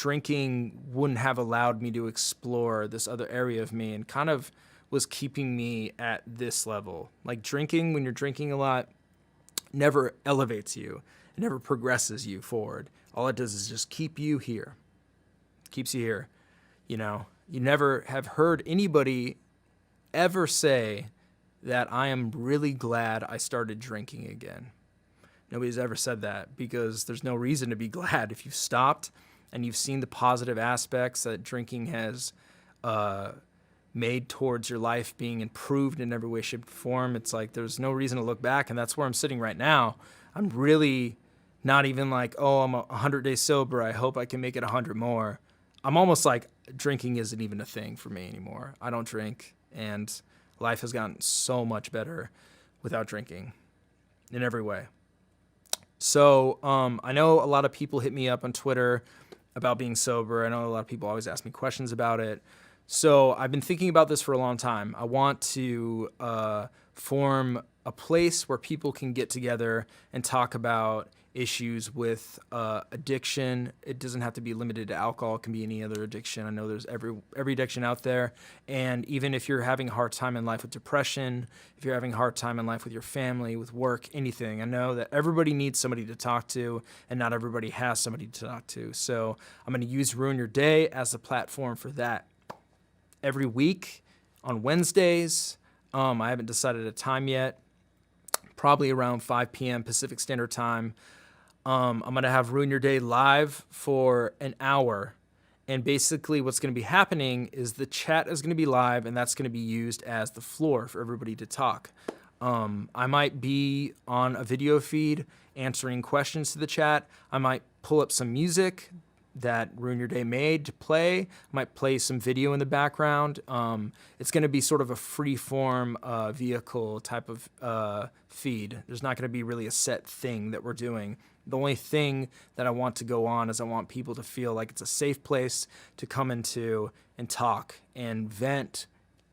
drinking wouldn't have allowed me to explore this other area of me and kind of was keeping me at this level. Like drinking, when you're drinking a lot, never elevates you. It never progresses you forward. All it does is just keep you here. Keeps you here. You know, you never have heard anybody ever say that I am really glad I started drinking again. Nobody's ever said that because there's no reason to be glad if you've stopped and you've seen the positive aspects that drinking has made towards your life being improved in every way, shape, or form. It's like there's no reason to look back, and that's where I'm sitting right now. I'm really not even like, oh, I'm 100 days sober. I hope I can make it 100 more. I'm almost like drinking isn't even a thing for me anymore. I don't drink, and life has gotten so much better without drinking in every way. So I know a lot of people hit me up on Twitter about being sober. I know a lot of people always ask me questions about it. So I've been thinking about this for a long time. I want to form a place where people can get together and talk about issues with addiction. It doesn't have to be limited to alcohol. It can be any other addiction. I know there's every addiction out there. And even if you're having a hard time in life with depression, if you're having a hard time in life with your family, with work, anything, I know that everybody needs somebody to talk to, and not everybody has somebody to talk to. So I'm going to use Ruin Your Day as a platform for that. Every week on Wednesdays, I haven't decided a time yet, probably around 5 p.m. Pacific Standard Time. I'm going to have Ruin Your Day live for an hour. And basically what's going to be happening is the chat is going to be live, and that's going to be used as the floor for everybody to talk. I might be on a video feed answering questions to the chat. I might pull up some music that Ruin Your Day made to play. I might play some video in the background. It's going to be sort of a free-form vehicle type of feed. There's not going to be really a set thing that we're doing. The only thing that I want to go on is I want people to feel like it's a safe place to come into and talk and vent,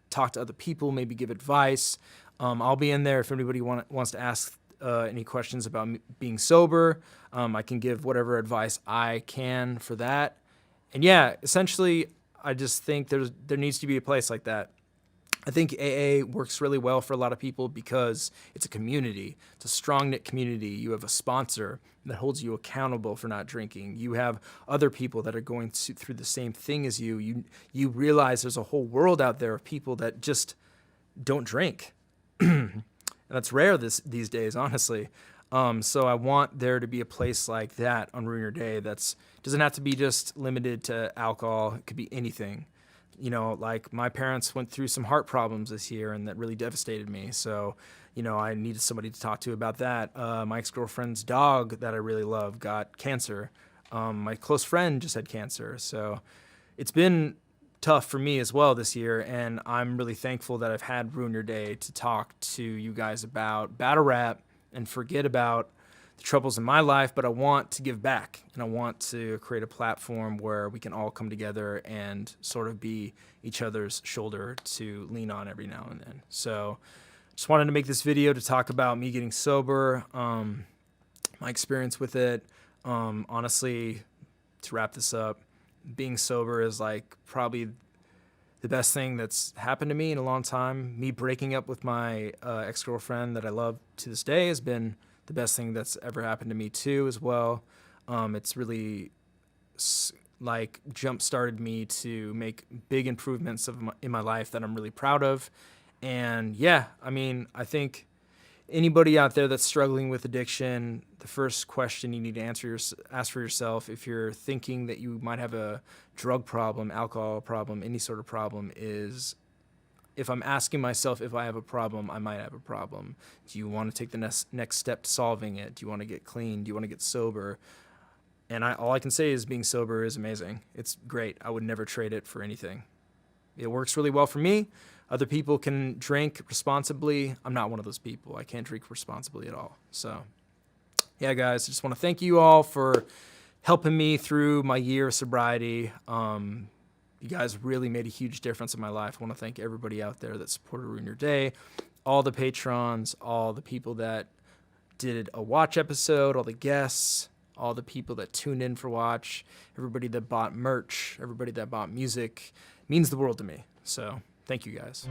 talk to other people, maybe give advice. I'll be in there if anybody wants to ask any questions about being sober. I can give whatever advice I can for that. And yeah, essentially, I just think there needs to be a place like that. I think AA works really well for a lot of people because it's a community. It's a strong-knit community. You have a sponsor that holds you accountable for not drinking. You have other people that are going through the same thing as you. You realize there's a whole world out there of people that just don't drink. And that's rare these days, honestly. So I want there to be a place like that on Ruin Your Day doesn't have to be just limited to alcohol. It could be anything. You know, like my parents went through some heart problems this year, and that really devastated me. So, you know, I needed somebody to talk to about that. My ex-girlfriend's dog that I really love got cancer. My close friend just had cancer. So it's been tough for me as well this year, and I'm really thankful that I've had Ruin Your Day to talk to you guys about battle rap and forget about the troubles in my life, but I want to give back, and I want to create a platform where we can all come together and sort of be each other's shoulder to lean on every now and then. So just wanted to make this video to talk about me getting sober, my experience with it. Honestly, to wrap this up, being sober is like probably the best thing that's happened to me in a long time. Me breaking up with my ex-girlfriend that I love to this day has been the best thing that's ever happened to me too as well. It's really like jump-started me to make big improvements in my life that I'm really proud of. And yeah, I mean, I think anybody out there that's struggling with addiction, the first question you need to ask for yourself, if you're thinking that you might have a drug problem, alcohol problem, any sort of problem, is if I'm asking myself if I have a problem, I might have a problem. Do you want to take the next step to solving it? Do you want to get clean? Do you want to get sober? And all I can say is being sober is amazing. It's great. I would never trade it for anything. It works really well for me. Other people can drink responsibly. I'm not one of those people. I can't drink responsibly at all. So yeah, guys, I just want to thank you all for helping me through my year of sobriety. You guys really made a huge difference in my life. I want to thank everybody out there that supported Ruin Your Day, all the patrons, all the people that did a watch episode, all the guests, all the people that tuned in for watch, everybody that bought merch, everybody that bought music. It means the world to me. So thank you guys.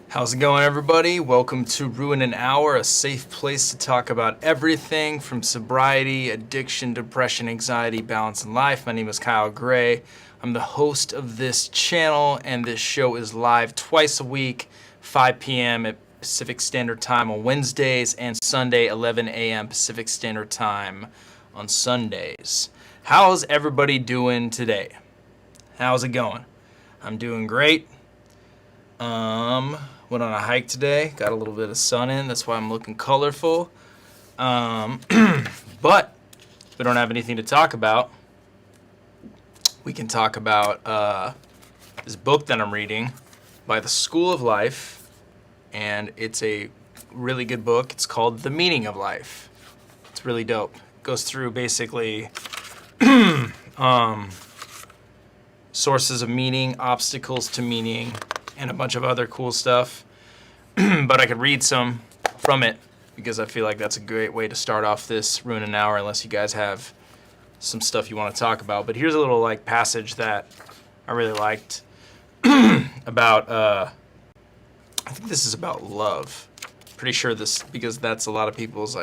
How's it going, everybody? Welcome to Ruin an Hour, a safe place to talk about everything from sobriety, addiction, depression, anxiety, balance in life. My name is Kyle Gray. I'm the host of this channel, and this show is live twice a week, 5 p.m. at Pacific Standard Time on Wednesdays, and Sunday, 11 a.m. Pacific Standard Time on Sundays. How's everybody doing today? How's it going? I'm doing great. Went on a hike today, got a little bit of sun in, that's why I'm looking colorful. But we don't have anything to talk about. We can talk about this book that I'm reading by the School of Life, and it's a really good book. It's called The Meaning of Life. It's really dope. It goes through basically sources of meaning, obstacles to meaning, and a bunch of other cool stuff. But I could read some from it because I feel like that's a great way to start off this Ruin an Hour, unless you guys have some stuff you want to talk about. But here's a little passage that I really liked about, I think this is about love. Pretty sure this, because that's a lot of people's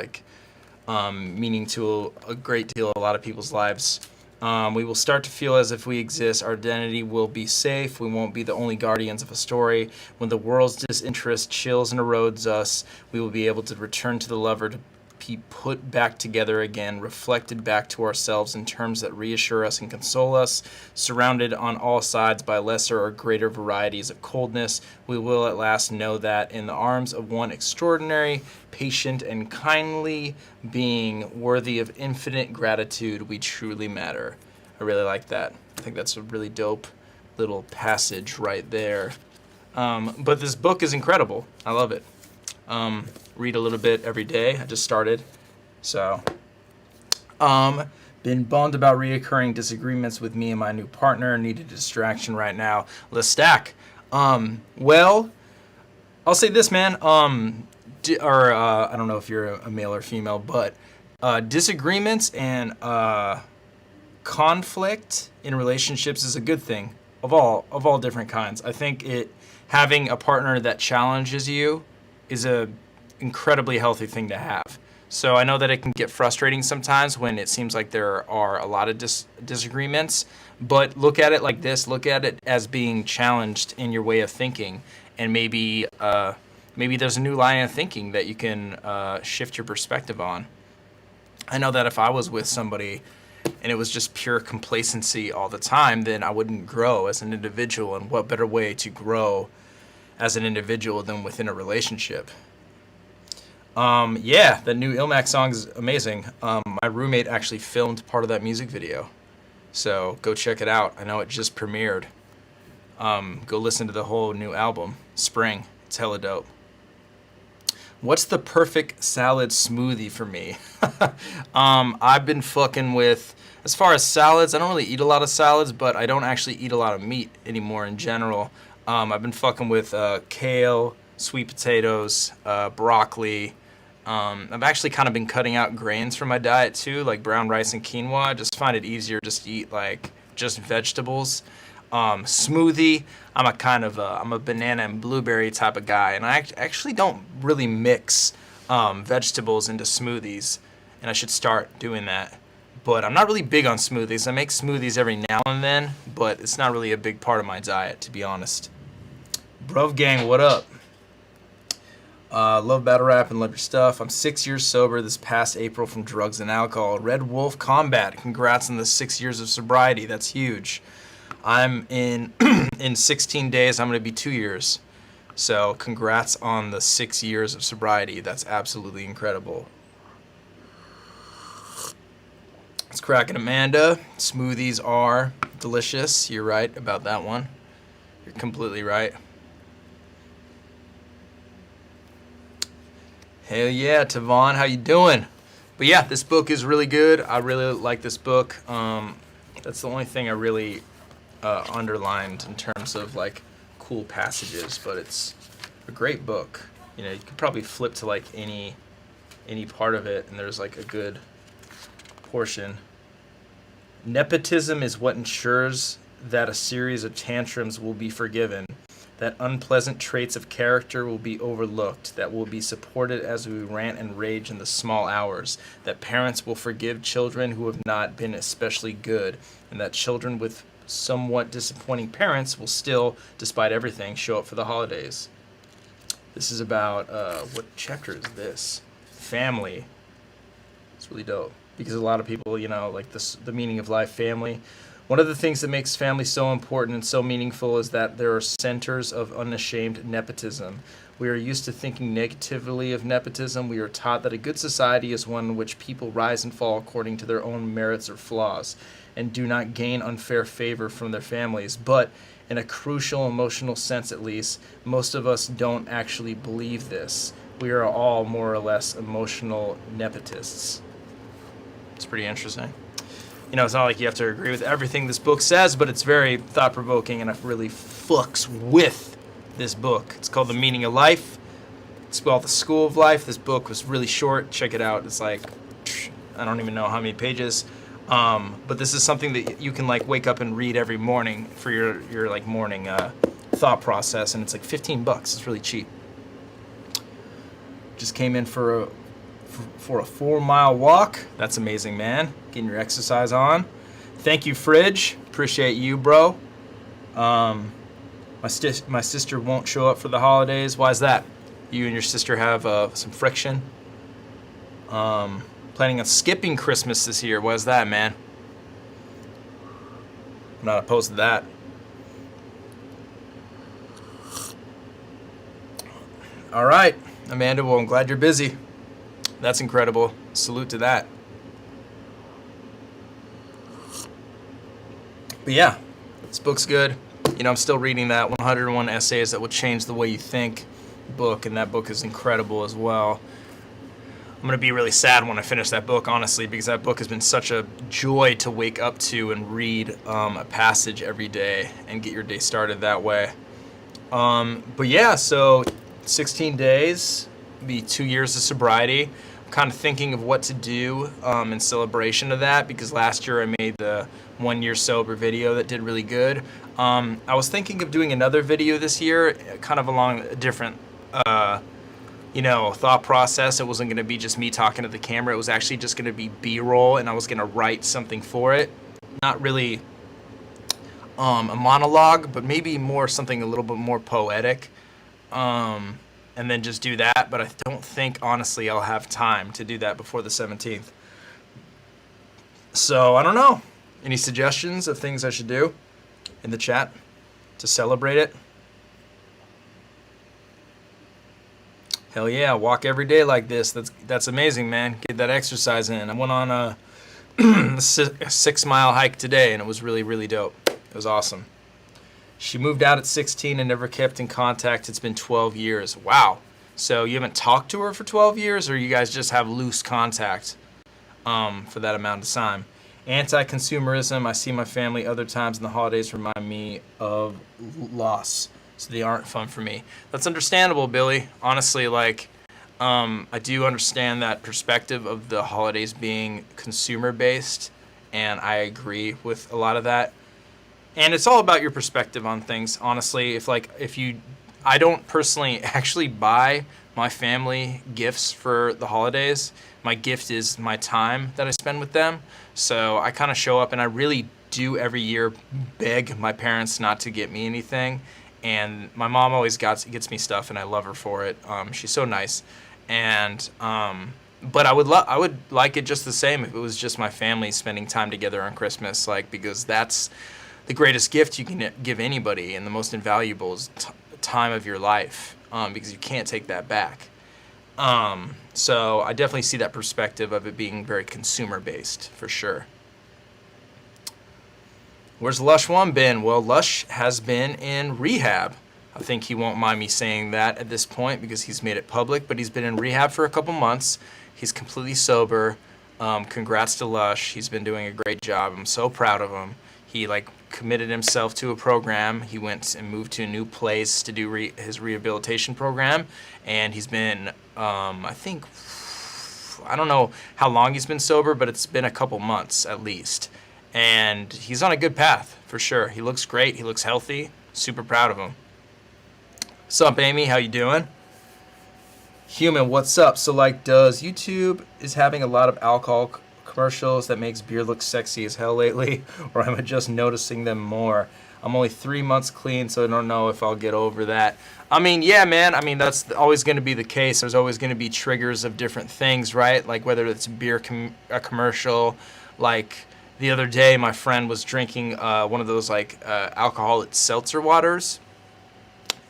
meaning to a great deal of a lot of people's lives. We will start to feel as if we exist. Our identity will be safe. We won't be the only guardians of a story. When the world's disinterest chills and erodes us, we will be able to return to the lover, to be put back together again, reflected back to ourselves in terms that reassure us and console us. Surrounded on all sides by lesser or greater varieties of coldness, we will at last know that in the arms of one extraordinary, patient, and kindly being worthy of infinite gratitude, we truly matter. I really like that. I think that's a really dope little passage right there. But this book is incredible. I love it. Read a little bit every day. I just started. So, been bummed about reoccurring disagreements with me and my new partner. Need a distraction right now. Let's stack. Well, I'll say this, man. I don't know if you're a male or female, but disagreements and conflict in relationships is a good thing of all different kinds. I think having a partner that challenges you is a incredibly healthy thing to have. So I know that it can get frustrating sometimes when it seems like there are a lot of disagreements, but look at it like this. Look at it as being challenged in your way of thinking, and maybe there's a new line of thinking that you can shift your perspective on. I know that if I was with somebody and it was just pure complacency all the time, then I wouldn't grow as an individual, and what better way to grow as an individual than within a relationship. The new Ilmac song is amazing. My roommate actually filmed part of that music video, so go check it out. I know it just premiered. Go listen to the whole new album, Spring. It's hella dope. What's the perfect salad smoothie for me? I've been fucking with, as far as salads, I don't really eat a lot of salads, but I don't actually eat a lot of meat anymore in general. I've been fucking with kale, sweet potatoes, broccoli. I've actually kind of been cutting out grains from my diet too, like brown rice and quinoa. I just find it easier just to eat just vegetables. Smoothie, I'm a banana and blueberry type of guy, and I actually don't really mix vegetables into smoothies, and I should start doing that. But I'm not really big on smoothies. I make smoothies every now and then, but it's not really a big part of my diet, to be honest. Bruv gang, what up? Love battle rap and love your stuff. I'm 6 years sober this past April from drugs and alcohol. Red Wolf Combat. Congrats on the 6 years of sobriety. That's huge. I'm in 16 days, I'm going to be 2 years. So congrats on the 6 years of sobriety. That's absolutely incredible. It's cracking, Amanda. Smoothies are delicious. You're right about that one. You're completely right. Hell yeah, Tavon, how you doing? But yeah, this book is really good. I really like this book. That's the only thing I really underlined in terms of cool passages, but it's A great book. You know, you could probably flip to like any part of it, and there's like a good portion. Nepotism is what ensures that a series of tantrums will be forgiven, that unpleasant traits of character will be overlooked, that will be supported as we rant and rage in the small hours, that parents will forgive children who have not been especially good, and that children with somewhat disappointing parents will still, despite everything, show up for the holidays. This is about, what chapter is this? Family. It's really dope because a lot of people, you know, like this, the meaning of life, family. One of the things that makes family so important and so meaningful is that there are centers of unashamed nepotism. We are used to thinking negatively of nepotism. We are taught that a good society is one in which people rise and fall according to their own merits or flaws and do not gain unfair favor from their families. But in a crucial emotional sense at least, most of us don't actually believe this. We are all more or less emotional nepotists. It's pretty interesting. You know, it's not like you have to agree with everything this book says, but it's very thought-provoking, and it really fucks with this book. It's called The Meaning of Life. It's called The School of Life. This book was really short. Check it out. It's like, I don't even know how many pages. But this is something that you can like wake up and read every morning for your like morning thought process, and it's like $15. It's really cheap. Just came in for a 4-mile walk. That's amazing, man. Getting your exercise on. Thank you, Fridge. Appreciate you, bro. My sister won't show up for the holidays. Why is that? You and your sister have some friction. Planning on skipping Christmas this year. Why is that, man? I'm not opposed to that. All right, Amanda. Well, I'm glad you're busy. That's incredible. Salute to that. But yeah, this book's good. You know, I'm still reading that 101 Essays That Will Change the Way You Think book, and that book is incredible as well. I'm going to be really sad when I finish that book, honestly, because that book has been such a joy to wake up to and read a passage every day and get your day started that way. But yeah, so 16 days, be 2 years of sobriety. Kind of thinking of what to do in celebration of that, because last year I made the 1 year sober video that did really good. I was thinking of doing another video this year, kind of along a different, thought process. It wasn't going to be just me talking to the camera. It was actually just going to be B-roll, and I was going to write something for it. Not really a monologue, but maybe more something a little bit more poetic. And then just do that, but I don't think, honestly, I'll have time to do that before the 17th. So, I don't know. Any suggestions of things I should do in the chat to celebrate it? Hell yeah, walk every day like this. That's amazing, man. Get that exercise in. I went on a 6-mile hike today, and it was really, really dope. It was awesome. She moved out at 16 and never kept in contact. It's been 12 years. Wow. So you haven't talked to her for 12 years, or you guys just have loose contact for that amount of time? Anti-consumerism. I see my family other times in the holidays remind me of loss, so they aren't fun for me. That's understandable, Billy. Honestly, I do understand that perspective of the holidays being consumer-based, and I agree with a lot of that. And it's all about your perspective on things, honestly. I don't personally actually buy my family gifts for the holidays. My gift is my time that I spend with them. So I kind of show up, and I really do every year beg my parents not to get me anything. And my mom always gets me stuff, and I love her for it. She's so nice. And but I would like it just the same if it was just my family spending time together on Christmas, because that's the greatest gift you can give anybody, and the most invaluable is time of your life, because you can't take that back. So I definitely see that perspective of it being very consumer-based, for sure. Where's Lush One been? Well, Lush has been in rehab. I think he won't mind me saying that at this point because he's made it public, but he's been in rehab for a couple months. He's completely sober. Congrats to Lush. He's been doing a great job. I'm so proud of him. He like committed himself to a program. He went and moved to a new place to do his rehabilitation program, and he's been, I think, I don't know how long he's been sober, but it's been a couple months at least. And he's on a good path for sure. He looks great. He looks healthy. Super proud of him. What's up, Amy? How you doing? Human, what's up? So like, does YouTube is having a lot of alcohol commercials that makes beer look sexy as hell lately, or am I just noticing them more? I'm only 3 months clean, so I don't know if I'll get over that. I mean, yeah, man. I mean, that's always going to be the case. There's always going to be triggers of different things, right? Like whether it's beer a commercial. Like the other day, my friend was drinking one of those like alcoholic seltzer waters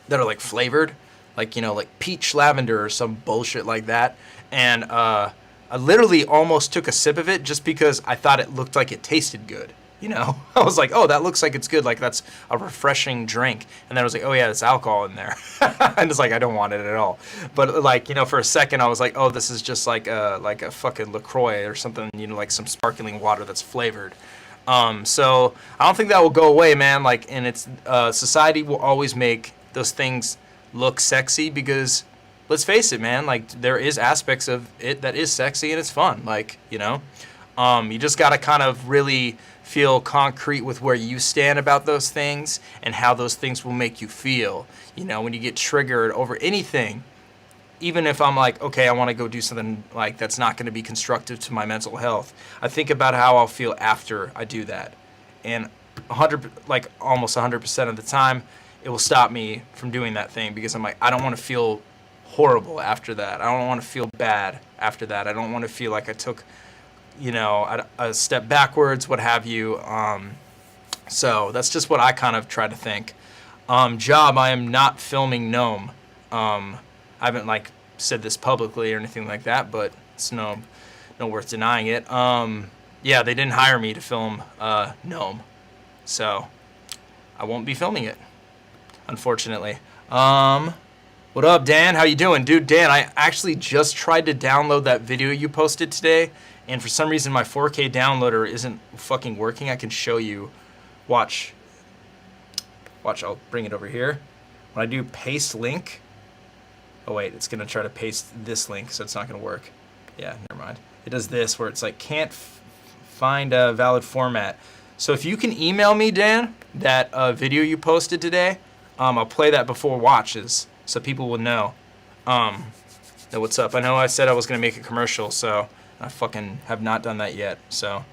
that are like flavored, like, you know, like peach lavender or some bullshit like that. And I literally almost took a sip of it just because I thought it looked like it tasted good. You know, I was like, oh, that looks like it's good. Like that's a refreshing drink. And then I was like, oh yeah, there's alcohol in there. And it's like, I don't want it at all. But like, you know, for a second I was like, oh, this is just like a fucking LaCroix or something, you know, like some sparkling water that's flavored. So I don't think that will go away, man. Like, and it's, society will always make those things look sexy because let's face it, man, like there is aspects of it that is sexy and it's fun. Like, you know, you just got to kind of really feel concrete with where you stand about those things and how those things will make you feel. You know, when you get triggered over anything, even if I'm like, okay, I want to go do something like that's not going to be constructive to my mental health, I think about how I'll feel after I do that. And almost 100% of the time, it will stop me from doing that thing because I'm like, I don't want to feel horrible after that. I don't want to feel bad after that. I don't want to feel like I took, you know, a step backwards, what have you. So that's just what I kind of try to think. Job, I am not filming Gnome. I haven't like said this publicly or anything like that, but it's no worth denying it. Yeah, they didn't hire me to film Gnome, so I won't be filming it, unfortunately. What up, Dan? How you doing? Dude, Dan, I actually just tried to download that video you posted today, and for some reason my 4K downloader isn't fucking working. I can show you. Watch, I'll bring it over here. When I do paste link, oh wait, it's gonna try to paste this link, so it's not gonna work. Yeah, never mind. It does this where it's like, can't find a valid format. So if you can email me, Dan, that video you posted today, I'll play that before watches, so people will know that what's up. I know I said I was going to make a commercial, so I fucking have not done that yet. So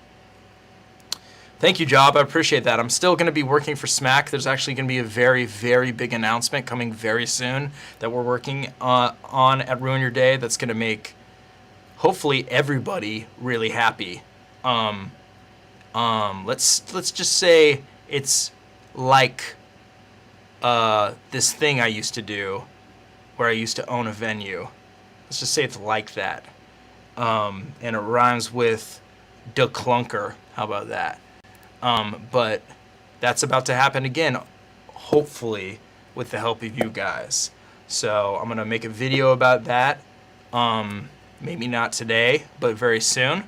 thank you, Job. I appreciate that. I'm still going to be working for Smack. There's actually going to be a very, very big announcement coming very soon that we're working on at Ruin Your Day that's going to make, hopefully, everybody really happy. Let's just say it's like this thing I used to do where I used to own a venue. Let's just say it's like that. And it rhymes with de clunker. How about that? But that's about to happen again, hopefully with the help of you guys. So I'm going to make a video about that. Maybe not today, but very soon.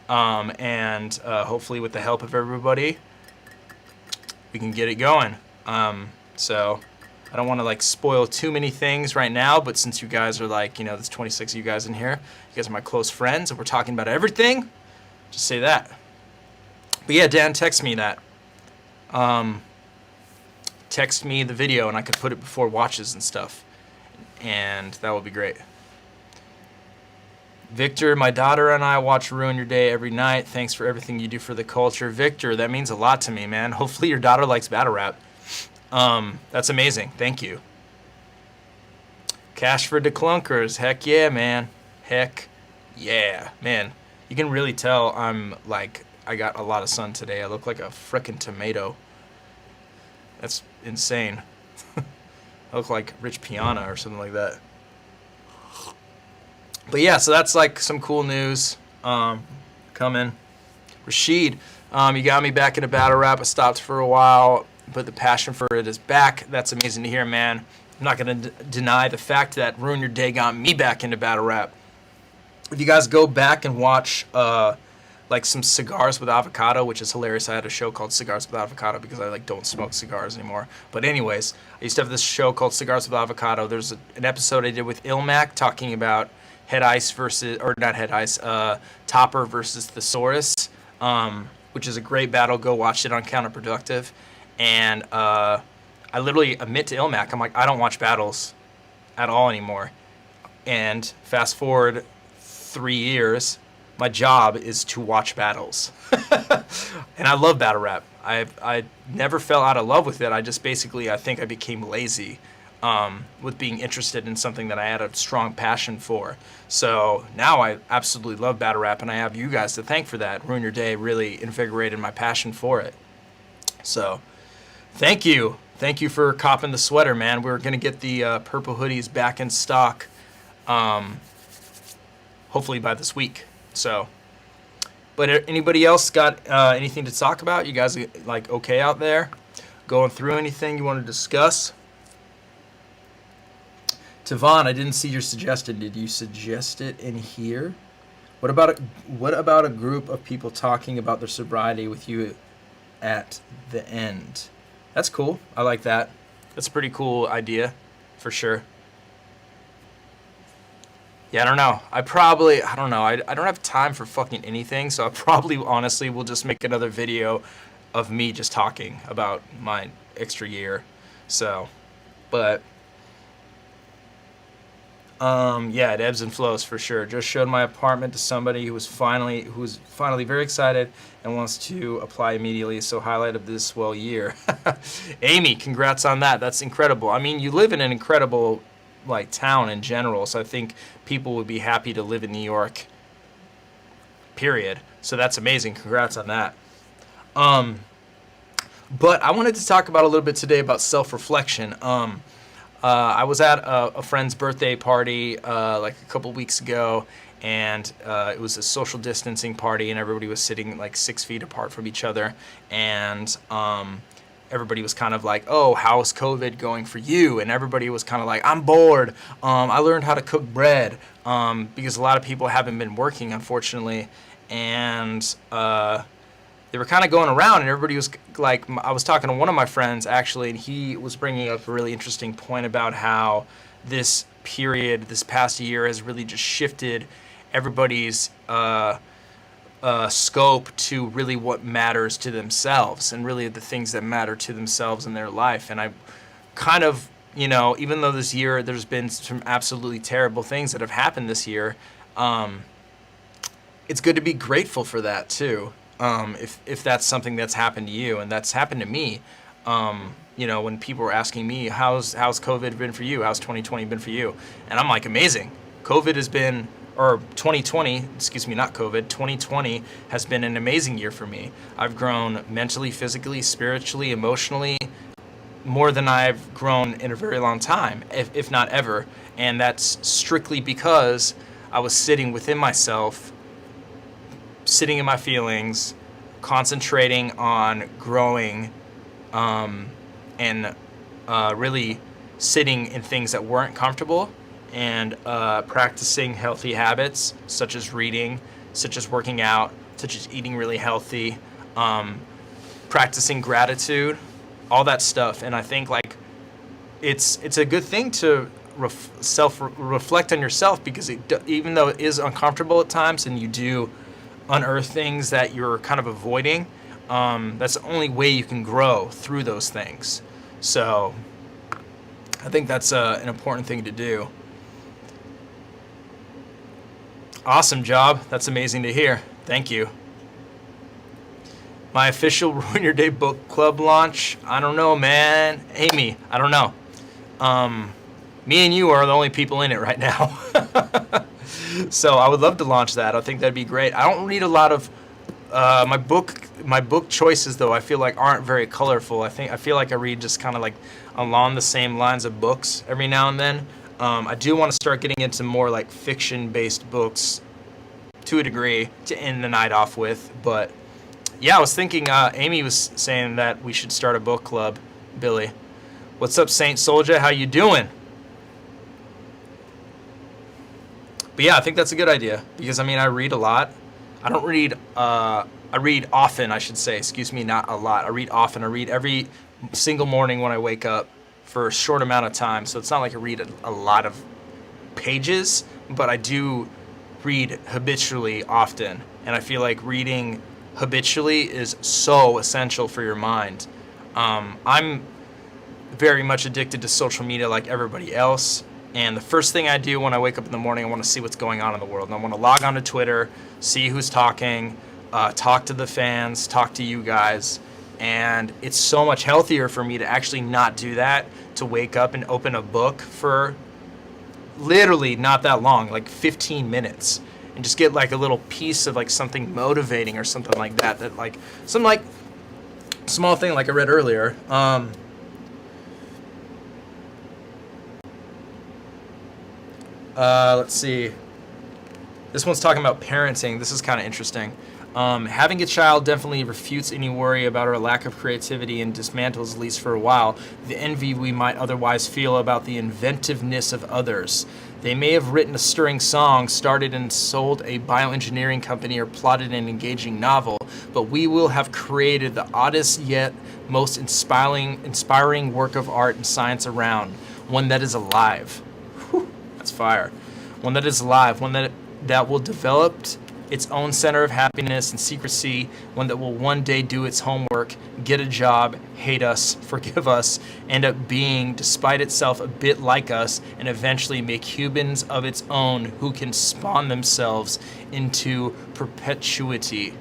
And hopefully with the help of everybody, we can get it going. So I don't want to like spoil too many things right now, but since you guys are like, you know, there's 26 of you guys in here, you guys are my close friends and we're talking about everything, just say that. But yeah, Dan, text me that. Text me the video and I could put it before watches and stuff. And that would be great. Victor, my daughter and I watch Ruin Your Day every night. Thanks for everything you do for the culture. Victor, that means a lot to me, man. Hopefully your daughter likes battle rap. That's amazing. Thank you. Cash for declunkers. Heck yeah, man. Heck yeah. Man, you can really tell I'm like, I got a lot of sun today. I look like a frickin' tomato. That's insane. I look like Rich Piana or something like that. But yeah, so that's like some cool news coming. Rashid, you got me back into battle rap. I stopped for a while, but the passion for it is back. That's amazing to hear, man. I'm not going to deny the fact that Ruin Your Day got me back into battle rap. If you guys go back and watch like some Cigars with Avocado, which is hilarious. I had a show called Cigars with Avocado because I like don't smoke cigars anymore. But anyways, I used to have this show called Cigars with Avocado. There's an episode I did with Ilmac talking about head ice versus, or not head ice, Topper versus Thesaurus, which is a great battle. Go watch it on Counterproductive. And I literally admit to Ilmac, I'm like, I don't watch battles at all anymore. And fast forward 3 years, my job is to watch battles. And I love battle rap. I never fell out of love with it. I just basically, I think I became lazy with being interested in something that I had a strong passion for. So now I absolutely love battle rap, and I have you guys to thank for that. Ruin Your Day really invigorated my passion for it. So thank you. Thank you for copping the sweater, man. We're going to get the purple hoodies back in stock hopefully by this week. So, but anybody else got anything to talk about? You guys like okay out there? Going through anything you want to discuss? Tavon, I didn't see your suggestion. Did you suggest it in here? What about a group of people talking about their sobriety with you at the end? That's cool. I like that. That's a pretty cool idea, for sure. Yeah, I don't know. I don't know. I don't have time for fucking anything, so I probably, honestly, will just make another video of me just talking about my extra year. So, but, yeah, it ebbs and flows for sure. Just showed my apartment to somebody who was finally very excited and wants to apply immediately. So, highlight of this swell year. Amy, congrats on that. That's incredible. I mean, you live in an incredible like town in general, so I think people would be happy to live in New York, period. So that's amazing. Congrats on that. But I wanted to talk about a little bit today about self-reflection. I was at a friend's birthday party like a couple weeks ago, and it was a social distancing party, and everybody was sitting like 6 feet apart from each other, and everybody was kind of like, oh, how's COVID going for you? And everybody was kind of like, I'm bored. I learned how to cook bread because a lot of people haven't been working, unfortunately. And they were kind of going around, and everybody was like, I was talking to one of my friends, actually, and he was bringing up a really interesting point about how this past year, has really just shifted everybody's scope to really what matters to themselves and really the things that matter to themselves in their life. And I kind of, even though this year there's been some absolutely terrible things that have happened this year, it's good to be grateful for that too. If that's something that's happened to you, and that's happened to me, when people were asking me, how's COVID been for you? How's 2020 been for you? And I'm like, amazing. COVID has been, or 2020, excuse me, not COVID, 2020 has been an amazing year for me. I've grown mentally, physically, spiritually, emotionally, more than I've grown in a very long time, if not ever. And that's strictly because I was sitting within myself, sitting in my feelings, concentrating on growing, and really sitting in things that weren't comfortable, and practicing healthy habits such as reading, such as working out, such as eating really healthy, practicing gratitude, all that stuff. And I think like it's a good thing to self-reflect on yourself, because even though it is uncomfortable at times and you do unearth things that you're kind of avoiding, that's the only way you can grow through those things. So I think that's an important thing to do. Awesome job. That's amazing to hear. Thank you. My official Ruin Your Day book club launch. I don't know, man. Amy, I don't know. Me and you are the only people in it right now. So I would love to launch that. I think that'd be great. I don't read a lot of my book choices, though, I feel like aren't very colorful. I feel like I read just kind of like along the same lines of books every now and then. I do want to start getting into more like fiction-based books to a degree to end the night off with. But yeah, I was thinking, Amy was saying that we should start a book club. Billy, what's up, Saint Soldier? How you doing? But yeah, I think that's a good idea, because I mean, I read a lot. I don't read, I read often, I should say, excuse me, not a lot. I read often. I read every single morning when I wake up for a short amount of time. So it's not like I read a lot of pages, but I do read habitually often. And I feel like reading habitually is so essential for your mind. I'm very much addicted to social media like everybody else. And the first thing I do when I wake up in the morning, I want to see what's going on in the world. And I want to log on to Twitter, see who's talking, talk to the fans, talk to you guys. And it's so much healthier for me to actually not do that, to wake up and open a book for literally not that long, like 15 minutes, and just get like a little piece of like something motivating or something like that, that like some like small thing like I read earlier. Let's see. This one's talking about parenting. This is kind of interesting. Having a child definitely refutes any worry about our lack of creativity and dismantles, at least for a while, the envy we might otherwise feel about the inventiveness of others. They may have written a stirring song, started and sold a bioengineering company, or plotted an engaging novel, but we will have created the oddest yet most inspiring work of art and science around, one that is alive. Whew, that's fire. One that is alive, one that will develop its own center of happiness and secrecy, one that will one day do its homework, get a job, hate us, forgive us, end up being, despite itself, a bit like us, and eventually make humans of its own who can spawn themselves into perpetuity.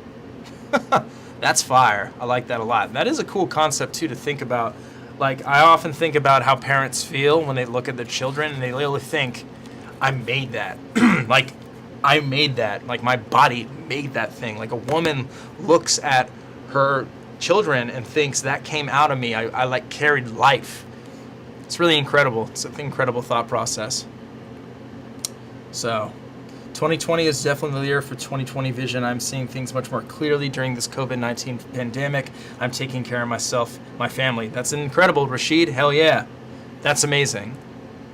That's fire. I like that a lot. That is a cool concept, too, to think about. Like, I often think about how parents feel when they look at their children, and they literally think, I made that. Like, I made that. Like, my body made that thing. Like, a woman looks at her children and thinks that came out of me. I like carried life. It's really incredible. It's an incredible thought process. So 2020 is definitely the year for 2020 vision. I'm seeing things much more clearly during this COVID-19 pandemic. I'm taking care of myself, my family. That's incredible, Rashid. Hell yeah. That's amazing.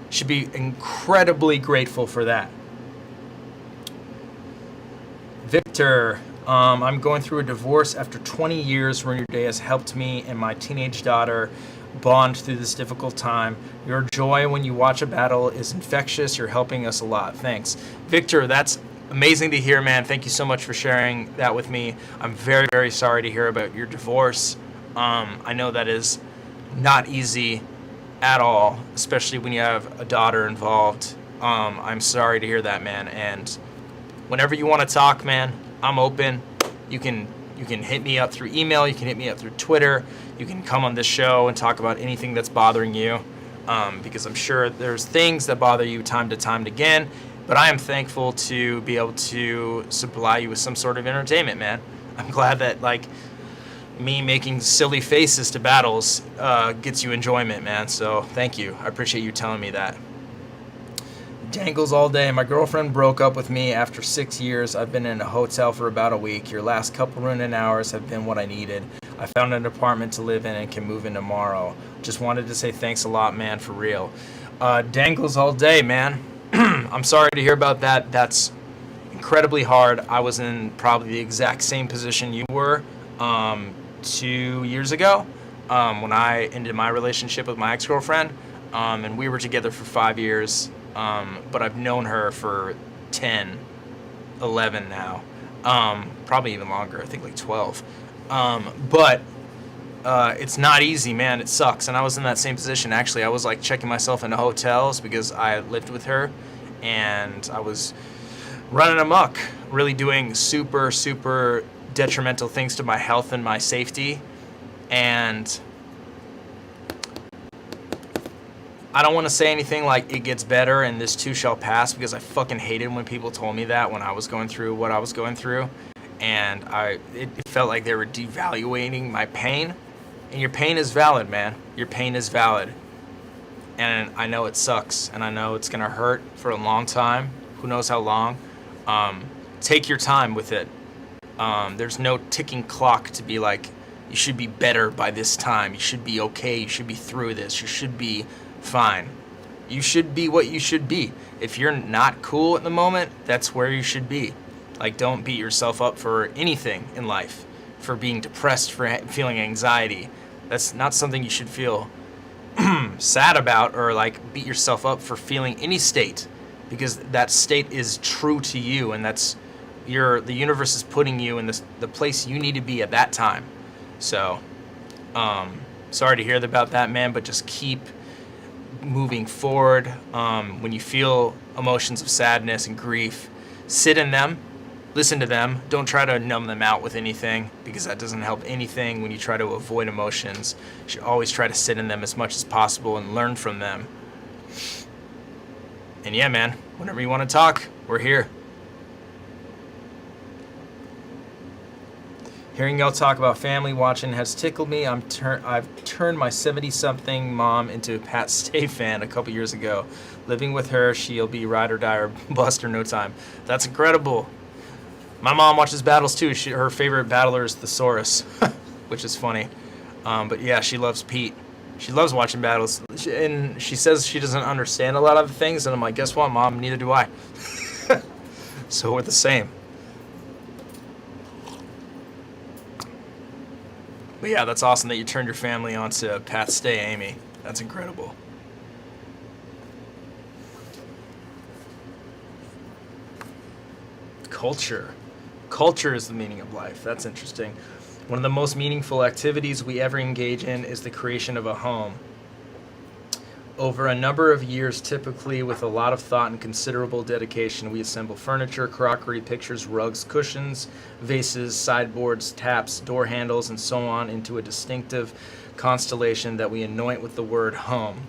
Should be incredibly grateful for that. Victor, I'm going through a divorce after 20 years. Ruin Your Day has helped me and my teenage daughter bond through this difficult time. Your joy when you watch a battle is infectious. You're helping us a lot. Thanks. Victor, that's amazing to hear, man. Thank you so much for sharing that with me. I'm very, very sorry to hear about your divorce. I know that is not easy at all, especially when you have a daughter involved. I'm sorry to hear that, man. And whenever you want to talk, man, I'm open. You can hit me up through email. You can hit me up through Twitter. You can come on this show and talk about anything that's bothering you, because I'm sure there's things that bother you time to time again. But I am thankful to be able to supply you with some sort of entertainment, man. I'm glad that, like, me making silly faces to battles gets you enjoyment, man. So thank you. I appreciate you telling me that. Dangles all day. My girlfriend broke up with me after 6 years. I've been in a hotel for about a week. Your last couple running hours have been what I needed. I found an apartment to live in and can move in tomorrow. Just wanted to say thanks a lot, man, for real. Dangles all day, man. I'm sorry to hear about that. That's incredibly hard. I was in probably the exact same position you were 2 years ago when I ended my relationship with my ex-girlfriend. And we were together for 5 years. But I've known her for 10, 11 now, probably even longer, I think like 12. But it's not easy, man. It sucks. And I was in that same position. Actually, I was like checking myself into hotels because I lived with her, and I was running amok, really doing super, super detrimental things to my health and my safety. And I don't want to say anything like it gets better and this too shall pass, because I fucking hated when people told me that when I was going through what I was going through. And it felt like they were devaluating my pain. And your pain is valid, man. Your pain is valid. And I know it sucks. And I know it's going to hurt for a long time. Who knows how long. Take your time with it. There's no ticking clock to be like, you should be better by this time. You should be okay. You should be through this. You should be fine. You should be what you should be. If you're not cool at the moment, that's where you should be. Like, don't beat yourself up for anything in life, for being depressed, for feeling anxiety. That's not something you should feel sad about, or like beat yourself up for feeling any state, because that state is true to you, and that's the universe is putting you in the place you need to be at that time. So sorry to hear about that, man, but just keep moving forward. When you feel emotions of sadness and grief, sit in them, listen to them. Don't try to numb them out with anything, because that doesn't help anything when you try to avoid emotions. You should always try to sit in them as much as possible and learn from them. And yeah, man, whenever you want to talk, we're here. Hearing y'all talk about family watching has tickled me. I've turned my 70-something mom into a Pat Stay fan a couple years ago. Living with her, she'll be ride or die or bust or no time. That's incredible. My mom watches battles too. Her favorite battler is Thesaurus, which is funny. But yeah, she loves Pete. She loves watching battles. And she says she doesn't understand a lot of the things. And I'm like, guess what, Mom? Neither do I. So we're the same. But yeah, that's awesome that you turned your family on to Pat Stay, Amy. That's incredible. Culture. Culture is the meaning of life. That's interesting. One of the most meaningful activities we ever engage in is the creation of a home. Over a number of years, typically with a lot of thought and considerable dedication, we assemble furniture, crockery, pictures, rugs, cushions, vases, sideboards, taps, door handles, and so on into a distinctive constellation that we anoint with the word home.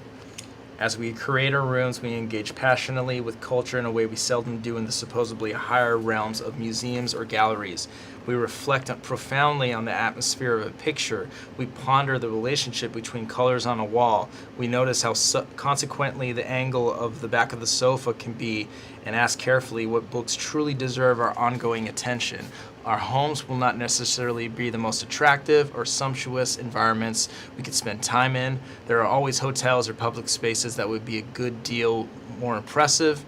As we create our rooms, we engage passionately with culture in a way we seldom do in the supposedly higher realms of museums or galleries. We reflect profoundly on the atmosphere of a picture. We ponder the relationship between colors on a wall. We notice how consequently the angle of the back of the sofa can be, and ask carefully what books truly deserve our ongoing attention. Our homes will not necessarily be the most attractive or sumptuous environments we could spend time in. There are always hotels or public spaces that would be a good deal more impressive.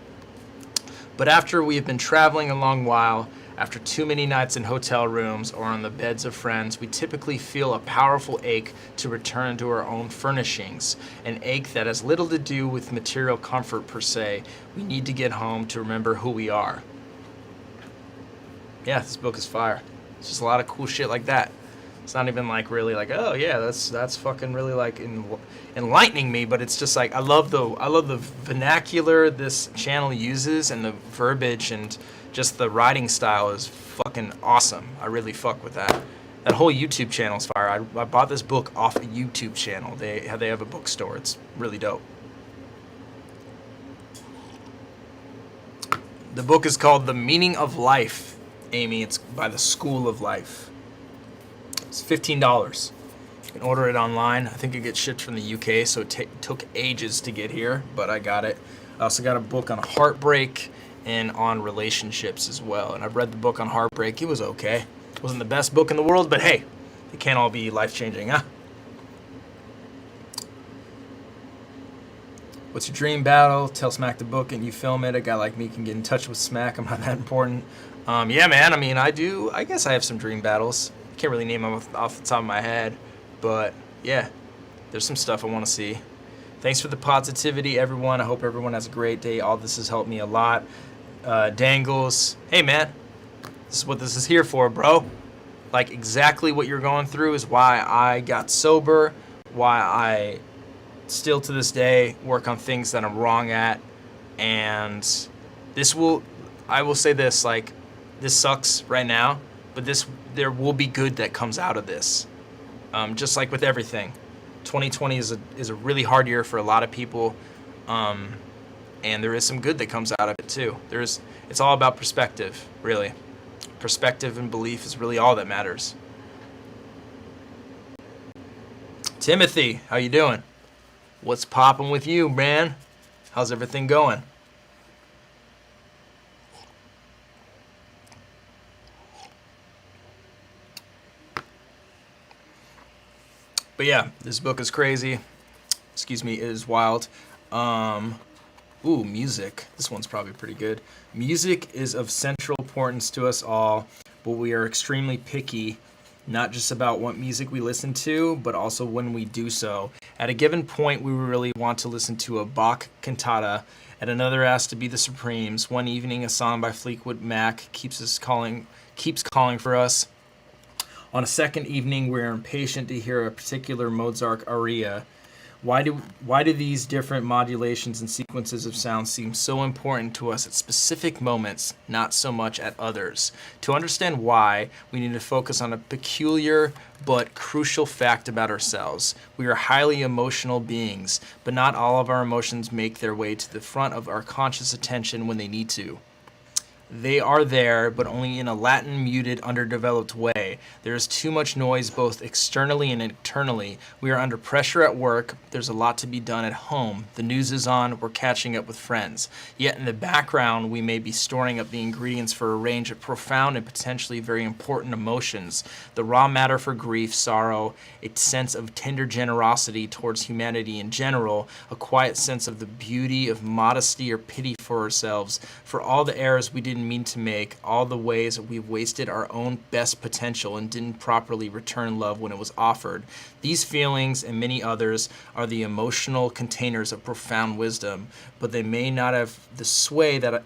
But after we have been traveling a long while, after too many nights in hotel rooms or on the beds of friends, we typically feel a powerful ache to return to our own furnishings, an ache that has little to do with material comfort per se. We need to get home to remember who we are. Yeah, this book is fire. It's just a lot of cool shit like that. It's not even like really like, oh yeah, that's fucking really like enlightening me, but it's just like I love the vernacular this channel uses, and the verbiage, and just the writing style is fucking awesome. I really fuck with that. That whole YouTube channel is fire. I bought this book off a YouTube channel. They have a bookstore. It's really dope. The book is called The Meaning of Life, Amy. It's by the School of Life. It's $15. You can order it online. I think it gets shipped from the UK, so it took ages to get here, but I got it. I also got a book on heartbreak and on relationships as well. And I've read the book on heartbreak. It was okay. It wasn't the best book in the world, but hey, it can't all be life-changing, huh? What's your dream battle? Tell Smack the book and you film it. A guy like me can get in touch with Smack. I'm not that important. Yeah, man. I mean, I guess I have some dream battles. I can't really name them off the top of my head, but yeah, there's some stuff I want to see. Thanks for the positivity, everyone. I hope everyone has a great day. All this has helped me a lot. Dangles, hey man, this is what this is here for, bro. Like, exactly what you're going through is why I got sober, why I still to this day work on things that I'm wrong at, and I will say this, like, this sucks right now, but there will be good that comes out of this. Just like with everything. 2020 is a really hard year for a lot of people, and there is some good that comes out of it too. It's all about perspective, really. Perspective and belief is really all that matters. Timothy, how you doing? What's popping with you, man? How's everything going? But yeah, this book is crazy. Excuse me, it is wild. Ooh, music. This one's probably pretty good. Music is of central importance to us all, but we are extremely picky, not just about what music we listen to, but also when we do so. At a given point, we really want to listen to a Bach cantata. At another, asked to be the Supremes. One evening, a song by Fleetwood Mac keeps calling for us. On a second evening, we're impatient to hear a particular Mozart aria. Why do these different modulations and sequences of sound seem so important to us at specific moments, not so much at others? To understand why, we need to focus on a peculiar but crucial fact about ourselves. We are highly emotional beings, but not all of our emotions make their way to the front of our conscious attention when they need to. They are there, but only in a Latin, muted, underdeveloped way. There is too much noise both externally and internally. We are under pressure at work. There's a lot to be done at home. The news is on. We're catching up with friends. Yet in the background, we may be storing up the ingredients for a range of profound and potentially very important emotions. The raw matter for grief, sorrow, a sense of tender generosity towards humanity in general, a quiet sense of the beauty of modesty or pity for ourselves, for all the errors we didn't mean to make, all the ways that we've wasted our own best potential and didn't properly return love when it was offered. These feelings and many others are the emotional containers of profound wisdom, but they may not have the sway that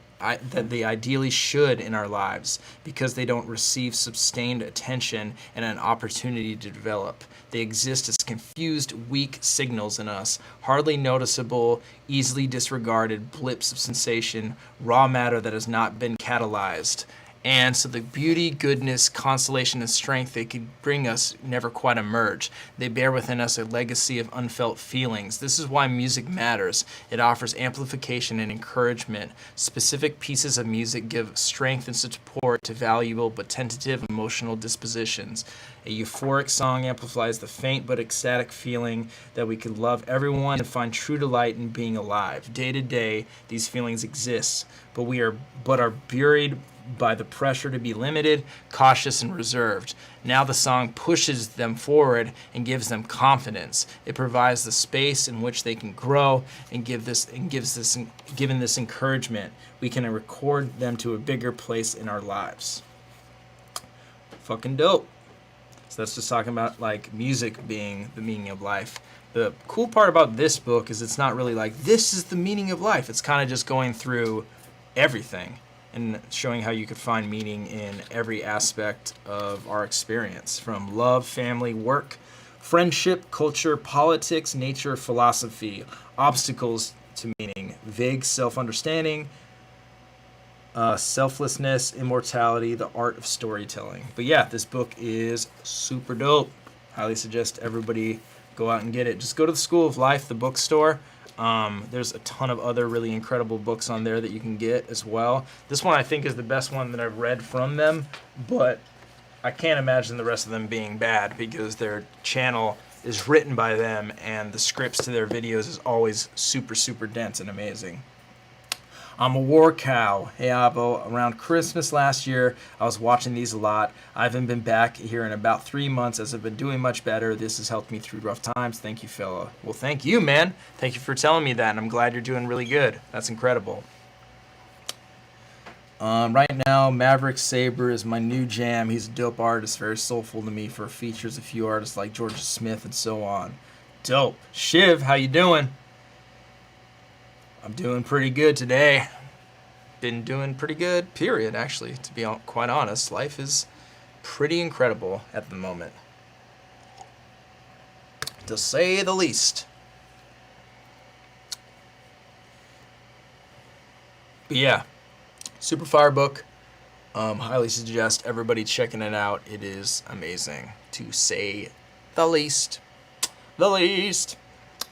they ideally should in our lives because they don't receive sustained attention and an opportunity to develop. They exist as confused, weak signals in us, hardly noticeable, easily disregarded blips of sensation, raw matter that has not been catalyzed. And so the beauty, goodness, consolation, and strength they could bring us never quite emerge. They bear within us a legacy of unfelt feelings. This is why music matters. It offers amplification and encouragement. Specific pieces of music give strength and support to valuable but tentative emotional dispositions. A euphoric song amplifies the faint but ecstatic feeling that we could love everyone and find true delight in being alive. Day to day, these feelings exist, but are buried by the pressure to be limited, cautious, and reserved. Now the song pushes them forward and gives them confidence. It provides the space in which they can grow and given this encouragement, we can record them to a bigger place in our lives. Fucking dope. So that's just talking about like music being the meaning of life. The cool part about this book is it's not really like this is the meaning of life. It's kind of just going through everything and showing how you could find meaning in every aspect of our experience, from love, family, work, friendship, culture, politics, nature, philosophy, obstacles to meaning, vague self-understanding, selflessness, immortality, the art of storytelling. But yeah, this book is super dope. Highly suggest everybody go out and get it. Just go to the School of Life, the bookstore. There's a ton of other really incredible books on there that you can get as well. This one I think is the best one that I've read from them, but I can't imagine the rest of them being bad because their channel is written by them and the scripts to their videos is always super, super dense and amazing. I'm a war cow. Hey, Avo. Around Christmas last year, I was watching these a lot. I haven't been back here in about 3 months as I've been doing much better. This has helped me through rough times. Thank you, fella. Well, thank you, man. Thank you for telling me that, and I'm glad you're doing really good. That's incredible. Right now, Maverick Sabre is my new jam. He's a dope artist, very soulful to me. Features a few artists like Georgia Smith and so on. Dope. Shiv, how you doing? I'm doing pretty good today. Been doing pretty good, period, actually, to be quite honest. Life is pretty incredible at the moment, to say the least. But yeah, super fire book. Highly suggest everybody checking it out. It is amazing, to say the least. The least.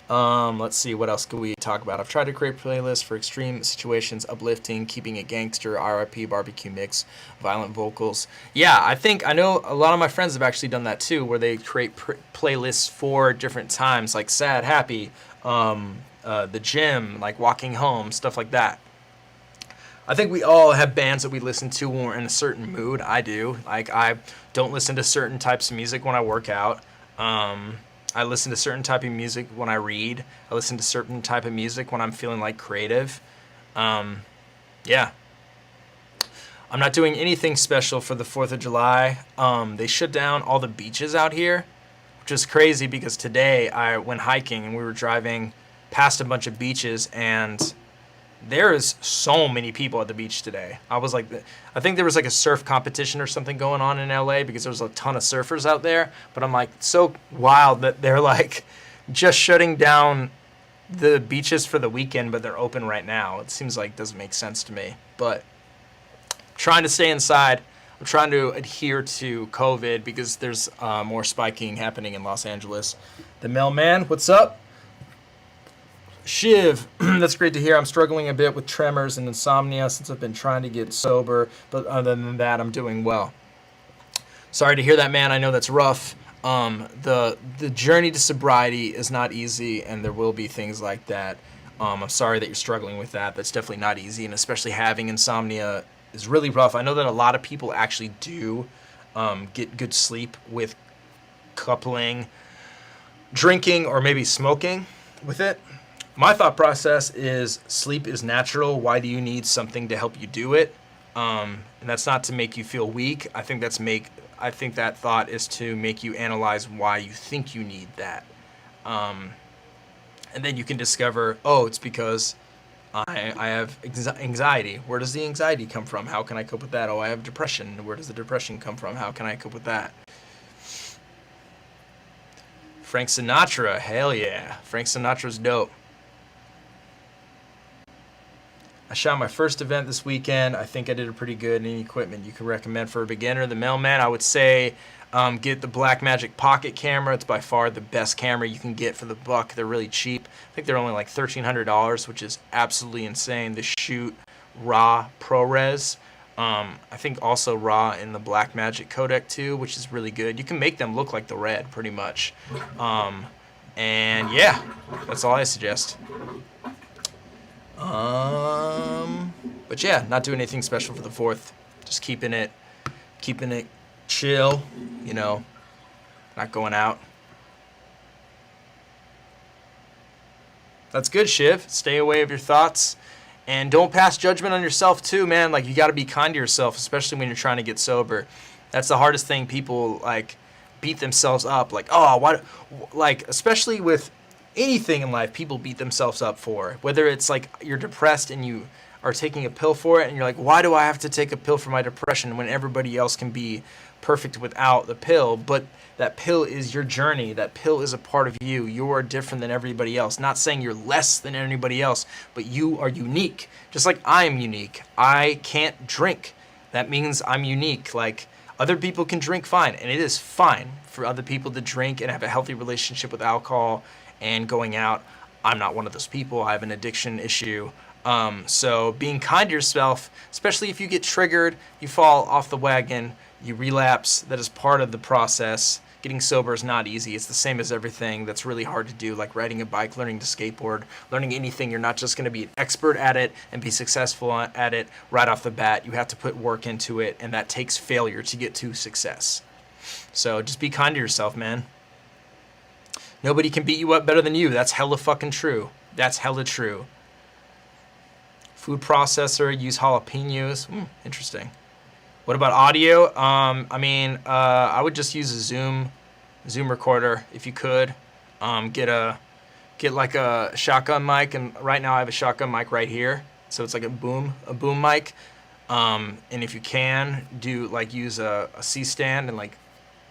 Let's see, what else can we talk about? I've tried to create playlists for extreme situations, uplifting, keeping it gangster, RIP, barbecue mix, violent vocals. Yeah, I know a lot of my friends have actually done that too, where they create playlists for different times, like sad, happy, the gym, like walking home, stuff like that. I think we all have bands that we listen to when we're in a certain mood. I do. Like, I don't listen to certain types of music when I work out. I listen to certain type of music when I read. I listen to certain type of music when I'm feeling like creative. Yeah. I'm not doing anything special for the 4th of July. They shut down all the beaches out here, which is crazy because today I went hiking and we were driving past a bunch of beaches, and there is so many people at the beach today. I was like, I think there was like a surf competition or something going on in LA because there was a ton of surfers out there. But I'm like, so wild that they're like just shutting down the beaches for the weekend, but they're open right now. It seems like it doesn't make sense to me. But trying to stay inside. I'm trying to adhere to COVID because there's more spiking happening in Los Angeles. The mailman, what's up? Shiv, that's great to hear. I'm struggling a bit with tremors and insomnia since I've been trying to get sober, but other than that, I'm doing well. Sorry to hear that, man. I know that's rough. The journey to sobriety is not easy, and there will be things like that. I'm sorry that you're struggling with that. That's definitely not easy, and especially having insomnia is really rough. I know that a lot of people actually do get good sleep with coupling drinking or maybe smoking with it. My thought process is sleep is natural. Why do you need something to help you do it? And that's not to make you feel weak. I think that thought is to make you analyze why you think you need that. And then you can discover, oh, it's because I have anxiety. Where does the anxiety come from? How can I cope with that? Oh, I have depression. Where does the depression come from? How can I cope with that? Frank Sinatra, hell yeah. Frank Sinatra's dope. I shot my first event this weekend. I think I did it pretty good. Any equipment you can recommend for a beginner? The mailman, I would say get the Blackmagic Pocket camera. It's by far the best camera you can get for the buck. They're really cheap. I think they're only like $1,300, which is absolutely insane. The Shoot RAW ProRes. I think also RAW in the Blackmagic codec too, which is really good. You can make them look like the Red pretty much. And yeah, that's all I suggest. But yeah, not doing anything special for the 4th. Just keeping it chill, you know, not going out. That's good, Shiv. Stay away of your thoughts. And don't pass judgment on yourself too, man. Like, you got to be kind to yourself, especially when you're trying to get sober. That's the hardest thing. People like beat themselves up. Like, oh, what? Like, especially with anything in life, people beat themselves up for. Whether it's like you're depressed and you are taking a pill for it, and you're like, why do I have to take a pill for my depression when everybody else can be perfect without the pill? But that pill is your journey. That pill is a part of you. You are different than everybody else. Not saying you're less than anybody else, but you are unique. Just like I am unique. I can't drink. That means I'm unique. Like, other people can drink fine, and it is fine for other people to drink and have a healthy relationship with alcohol and going out. I'm not one of those people. I have an addiction issue. So being kind to yourself, especially if you get triggered, you fall off the wagon, you relapse, that is part of the process. Getting sober is not easy. It's the same as everything that's really hard to do, like riding a bike, learning to skateboard, learning anything. You're not just going to be an expert at it and be successful at it right off the bat. You have to put work into it, and that takes failure to get to success. So just be kind to yourself, man. Nobody can beat you up better than you. That's hella fucking true. That's hella true. Food processor, use jalapenos. Interesting. What about audio? I would just use a Zoom recorder if you could. Get like a shotgun mic, and right now I have a shotgun mic right here, so it's like a boom mic. And if you can use a C-stand and like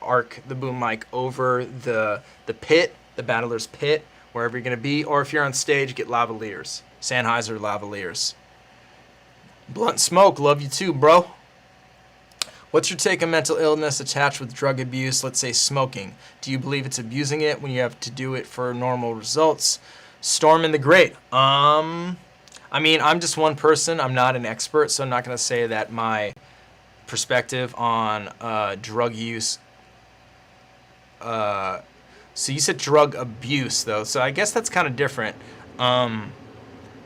arc the boom mic over the pit, the battler's pit, wherever you're gonna be, or if you're on stage, get lavaliers, Sennheiser lavaliers. Blunt Smoke, love you too, bro. What's your take on mental illness attached with drug abuse, let's say smoking? Do you believe it's abusing it when you have to do it for normal results? Storm in the Great. I'm just one person. I'm not an expert, so I'm not going to say that my perspective on drug use. So you said drug abuse, though, so I guess that's kind of different.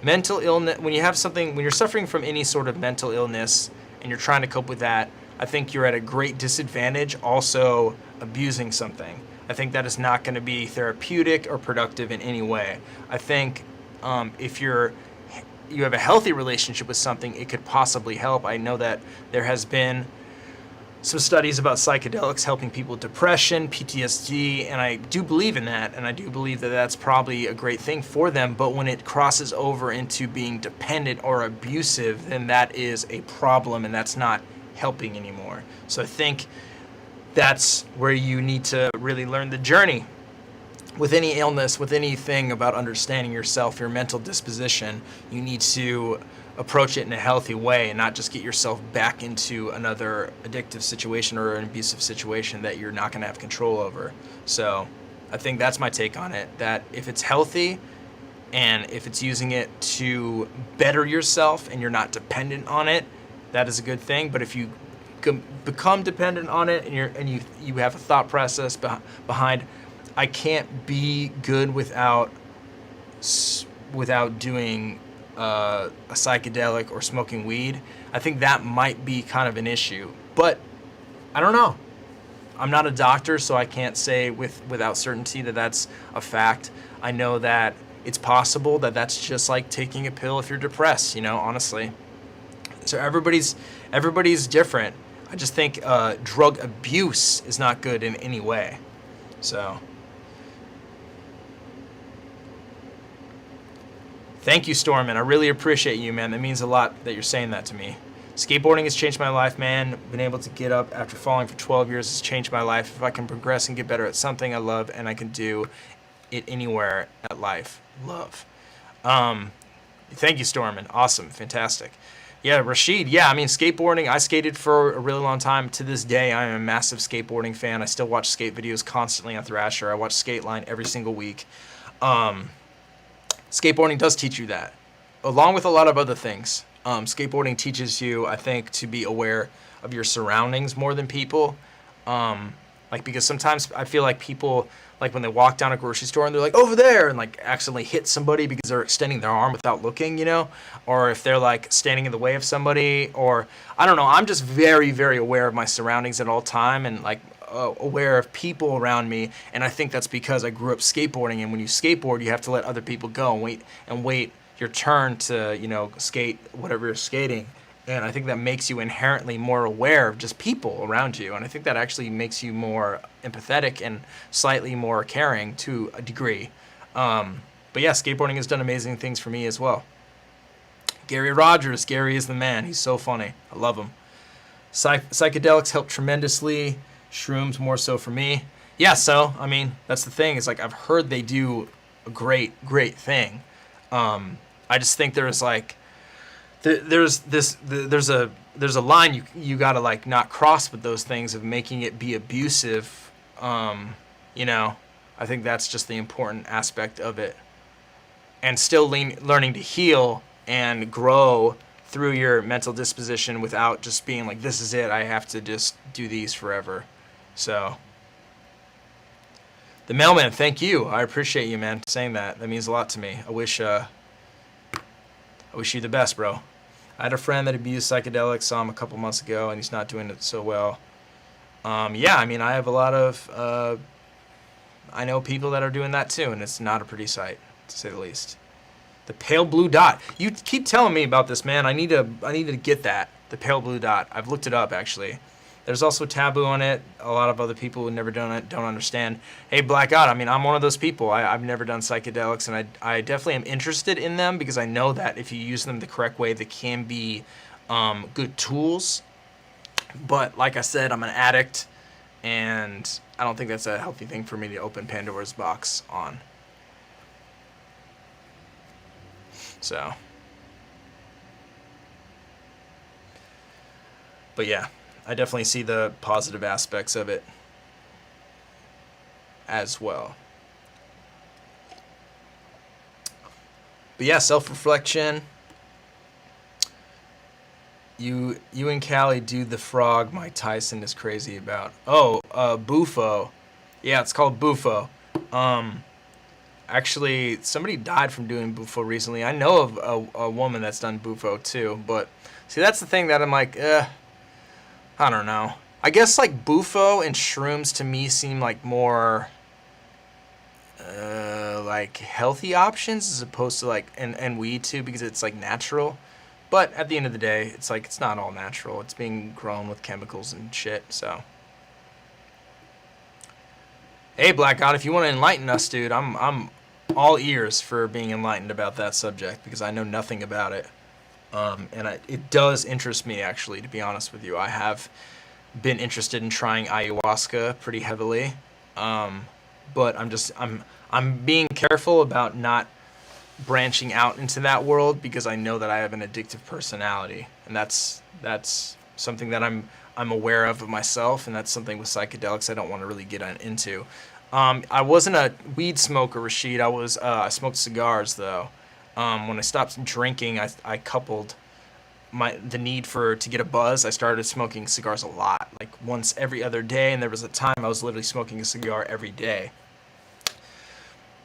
Mental illness, when you're suffering from any sort of mental illness and you're trying to cope with that, I think you're at a great disadvantage also abusing something. I think that is not going to be therapeutic or productive in any way. I think if you're you have a healthy relationship with something, it could possibly help. I know that there has been some studies about psychedelics helping people with depression, PTSD, and I do believe in that, and I do believe that that's probably a great thing for them, but when it crosses over into being dependent or abusive, then that is a problem, and that's not helping anymore. So I think that's where you need to really learn the journey. With any illness, with anything about understanding yourself, your mental disposition, you need to approach it in a healthy way and not just get yourself back into another addictive situation or an abusive situation that you're not going to have control over. So I think that's my take on it, that if it's healthy and if it's using it to better yourself and you're not dependent on it, that is a good thing. But if you become dependent on it and you have a thought process behind, I can't be good without doing a psychedelic or smoking weed, I think that might be kind of an issue. But I don't know. I'm not a doctor, so I can't say without certainty that that's a fact. I know that it's possible that that's just like taking a pill if you're depressed, honestly. So everybody's different. I just think drug abuse is not good in any way. So thank you, Stormin. I really appreciate you, man. That means a lot that you're saying that to me. Skateboarding has changed my life, man. Been able to get up after falling for 12 years has changed my life. If I can progress and get better at something I love and I can do it anywhere at life, love. Thank you, Stormin. Awesome. Fantastic. Yeah, Rashid. Yeah, I mean, skateboarding, I skated for a really long time. To this day, I am a massive skateboarding fan. I still watch skate videos constantly on Thrasher. I watch Skateline every single week. Skateboarding does teach you that, along with a lot of other things. Skateboarding teaches you, I think, to be aware of your surroundings more than people. Because sometimes I feel like people, like when they walk down a grocery store and they're like, over there, and like accidentally hit somebody because they're extending their arm without looking, or if they're like standing in the way of somebody, or I don't know. I'm just very, very aware of my surroundings at all time and like aware of people around me. And I think that's because I grew up skateboarding. And when you skateboard, you have to let other people go and wait your turn to, skate whatever you're skating. And I think that makes you inherently more aware of just people around you. And I think that actually makes you more empathetic and slightly more caring to a degree. But yeah, skateboarding has done amazing things for me as well. Gary Rogers. Gary is the man. He's so funny. I love him. Psychedelics help tremendously. Shrooms more so for me. Yeah, so, I mean, that's the thing. Is like I've heard they do a great thing. I just think there's like there's a line you gotta like not cross with those things of making it be abusive. I think that's just the important aspect of it, and still learning to heal and grow through your mental disposition without just being like, this is it, I have to just do these forever. So the mailman, thank you. I appreciate you, man, saying that. That means a lot to me. I wish you the best, bro. I had a friend that abused psychedelics, saw him a couple months ago, and he's not doing it so well. Yeah, I mean, I have a lot of, I know people that are doing that too, and it's not a pretty sight, to say the least. The pale blue dot. You keep telling me about this, man. I need to get that. The pale blue dot. I've looked it up, actually. There's also taboo on it. A lot of other people who never done it don't understand. Hey, Black God, I mean, I'm one of those people. I've never done psychedelics, and I definitely am interested in them because I know that if you use them the correct way, they can be good tools. But like I said, I'm an addict, and I don't think that's a healthy thing for me to open Pandora's box on. So, but yeah, I definitely see the positive aspects of it as well. But yeah, self-reflection. You and Callie do the frog Mike Tyson is crazy about. Oh, Bufo. Yeah, it's called Bufo. Actually, somebody died from doing Bufo recently. I know of a woman that's done Bufo too, but see, that's the thing that I'm like, I don't know. I guess like Bufo and shrooms to me seem like more like healthy options as opposed to like and weed too, because it's like natural. But at the end of the day, it's like it's not all natural. It's being grown with chemicals and shit. So, hey, Black God, if you want to enlighten us, dude, I'm all ears for being enlightened about that subject because I know nothing about it. It does interest me, actually, to be honest with you. I have been interested in trying ayahuasca pretty heavily, but I'm being careful about not branching out into that world because I know that I have an addictive personality, and that's something that I'm aware of myself, and that's something with psychedelics I don't want to really get into. I wasn't a weed smoker, Rashid. I smoked cigars though. When I stopped drinking, I coupled the need to get a buzz. I started smoking cigars a lot, like once every other day, and there was a time I was literally smoking a cigar every day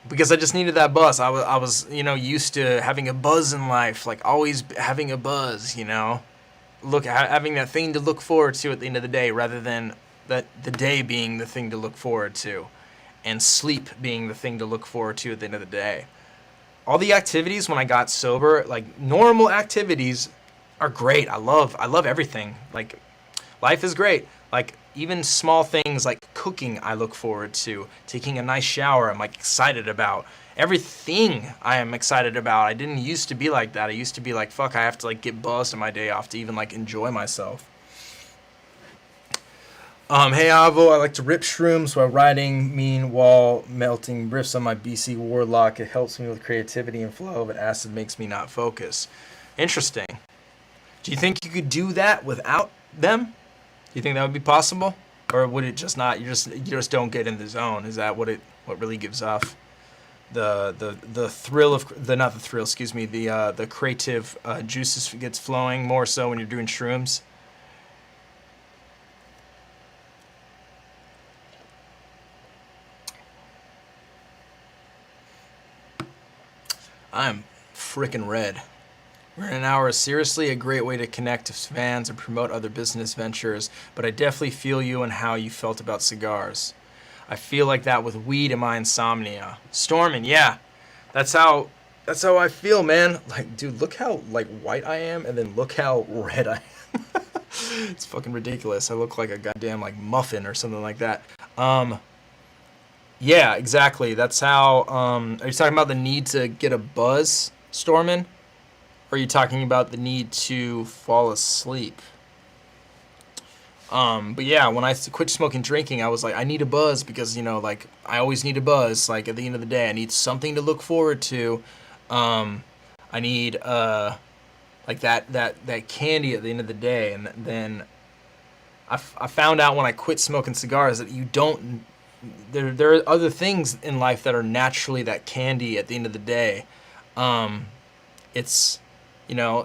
because I just needed that buzz. I was used to having a buzz in life, like always having a buzz, having that thing to look forward to at the end of the day, rather than the day being the thing to look forward to, and sleep being the thing to look forward to at the end of the day. All the activities when I got sober, like normal activities, are great. I love everything. Like, life is great. Like, even small things like cooking, I look forward to. Taking a nice shower, I'm like excited about. Everything I am excited about. I didn't used to be like that. I used to be like, fuck, I have to like get buzzed on my day off to even like enjoy myself. Hey Avo, I like to rip shrooms while writing mean wall melting riffs on my BC Warlock. It helps me with creativity and flow, but acid makes me not focus. Interesting. Do you think you could do that without them? Do you think that would be possible? Or would it just not, you just don't get in the zone? Is that what really gives off the thrill of not the thrill, excuse me, the creative juices gets flowing more so when you're doing shrooms? I'm freaking red. We're in an hour is seriously a great way to connect to fans and promote other business ventures, but I definitely feel you and how you felt about cigars. I feel like that with weed and my insomnia. Stormin', yeah. That's how I feel, man. Like, dude, look how like white I am, and then look how red I am. It's fucking ridiculous. I look like a goddamn like muffin or something like that. Yeah, exactly. That's how are you talking about the need to get a buzz, Stormin'? Or are you talking about the need to fall asleep? But yeah, when I quit smoking drinking, I was like, I need a buzz because, like, I always need a buzz. Like, at the end of the day, I need something to look forward to. I need, like, that candy at the end of the day. And then I found out when I quit smoking cigars that you don't, there are other things in life that are naturally that candy at the end of the day. It's,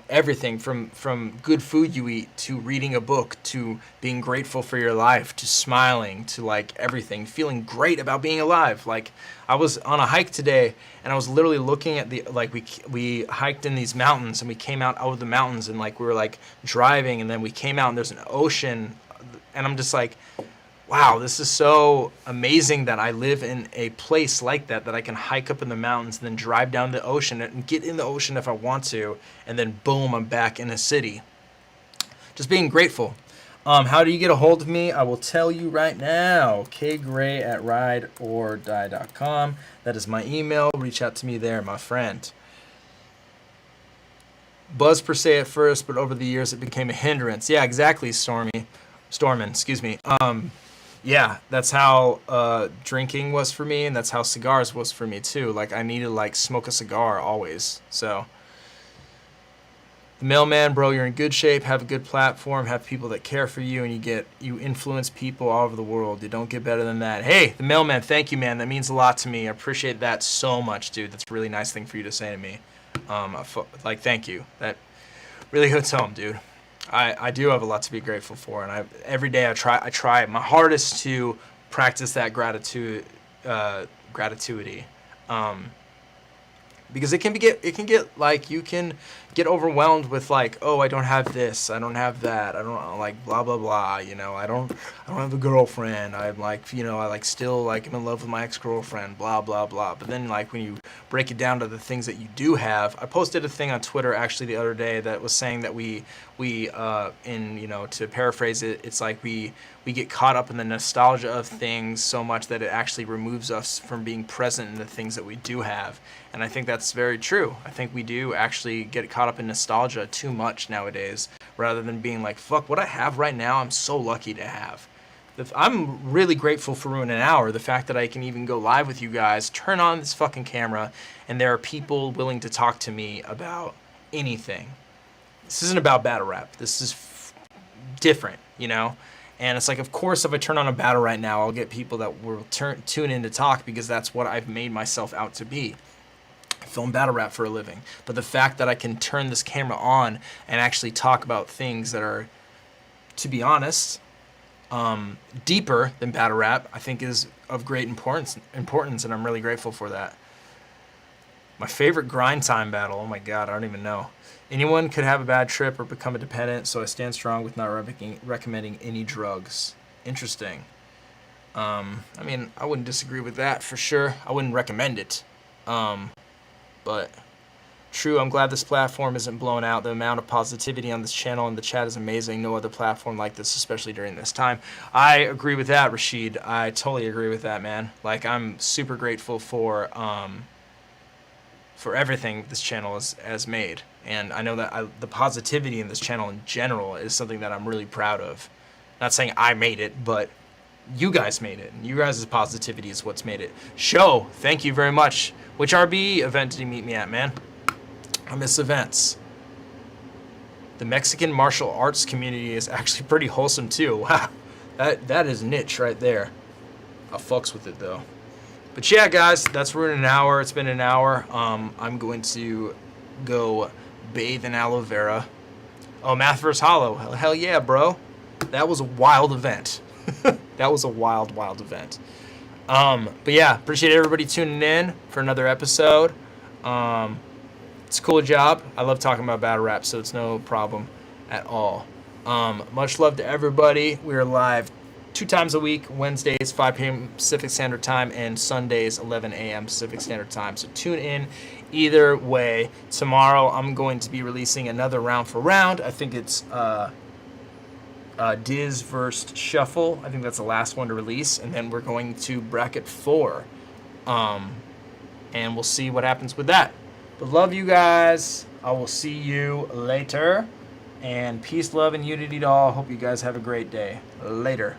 everything from good food you eat to reading a book to being grateful for your life to smiling to like everything, feeling great about being alive. Like, I was on a hike today and I was literally looking at we hiked in these mountains and we came out of the mountains and like we were like driving and then we came out and there's an ocean and I'm just like, wow, this is so amazing that I live in a place like that I can hike up in the mountains and then drive down the ocean and get in the ocean if I want to, and then boom, I'm back in a city. Just being grateful. How do you get a hold of me? I will tell you right now. kgray@rydordie.com. That is my email. Reach out to me there, my friend. Buzz per se at first, but over the years it became a hindrance. Yeah, exactly, Stormin', excuse me. Yeah, that's how drinking was for me, and that's how cigars was for me too. Like, I need to like smoke a cigar always. So, the mailman, bro, you're in good shape. Have a good platform. Have people that care for you, and you influence people all over the world. You don't get better than that. Hey, the mailman, thank you, man. That means a lot to me. I appreciate that so much, dude. That's a really nice thing for you to say to me. Thank you. That really hits home, dude. I do have a lot to be grateful for, and every day I try my hardest to practice that gratitude. Because it can get like, you can get overwhelmed with like, oh, I don't have this, I don't have that, I don't, like, blah blah blah, you know, I don't have a girlfriend, I'm like, you know, I like still like am in love with my ex-girlfriend, blah blah blah. But then like when you break it down to the things that you do have, I posted a thing on Twitter actually the other day that was saying that we in, you know, to paraphrase it, it's like we get caught up in the nostalgia of things so much that it actually removes us from being present in the things that we do have. And I think that's very true. I think we do actually get caught up in nostalgia too much nowadays, rather than being like, fuck, what I have right now, I'm so lucky to have. I'm really grateful for Ruin an Hour, the fact that I can even go live with you guys, turn on this fucking camera, and there are people willing to talk to me about anything. This isn't about battle rap. This is different, you know? And it's like, of course, if I turn on a battle right now, I'll get people that will tune in to talk, because that's what I've made myself out to be. I film battle rap for a living. But the fact that I can turn this camera on and actually talk about things that are, to be honest, deeper than battle rap, I think is of great importance, and I'm really grateful for that. My favorite grind time battle, oh my god, I don't even know. Anyone could have a bad trip or become a dependent, so I stand strong with not recommending any drugs. Interesting. I mean, I wouldn't disagree with that for sure. I wouldn't recommend it. But true, I'm glad this platform isn't blown out. The amount of positivity on this channel and the chat is amazing. No other platform like this, especially during this time. I agree with that, Rashid. I totally agree with that, man. Like, I'm super grateful for everything this channel has made. And I know that the positivity in this channel in general is something that I'm really proud of. Not saying I made it, but you guys made it. And you guys' positivity is what's made it. Show, thank you very much. Which RB event did you meet me at, man? I miss events. The Mexican martial arts community is actually pretty wholesome too. Wow, that is niche right there. I fucks with it though. But yeah, guys, that's Ruin an Hour. It's been an hour. I'm going to go bathe in aloe vera. Oh, Math vs. Hollow. Hell yeah, bro. That was a wild event. That was a wild, wild event. But yeah, appreciate everybody tuning in for another episode. It's a cool job. I love talking about battle rap, so it's no problem at all. Much love to everybody. We are live 2 times a week, Wednesdays 5 p.m. Pacific Standard Time and Sundays 11 a.m. Pacific Standard Time. So tune in either way. Tomorrow I'm going to be releasing another round for round. I think it's Diz versus Shuffle. I think that's the last one to release, and then we're going to bracket 4. And we'll see what happens with that. But love you guys. I will see you later. And peace, love, and unity to all. Hope you guys have a great day. Later.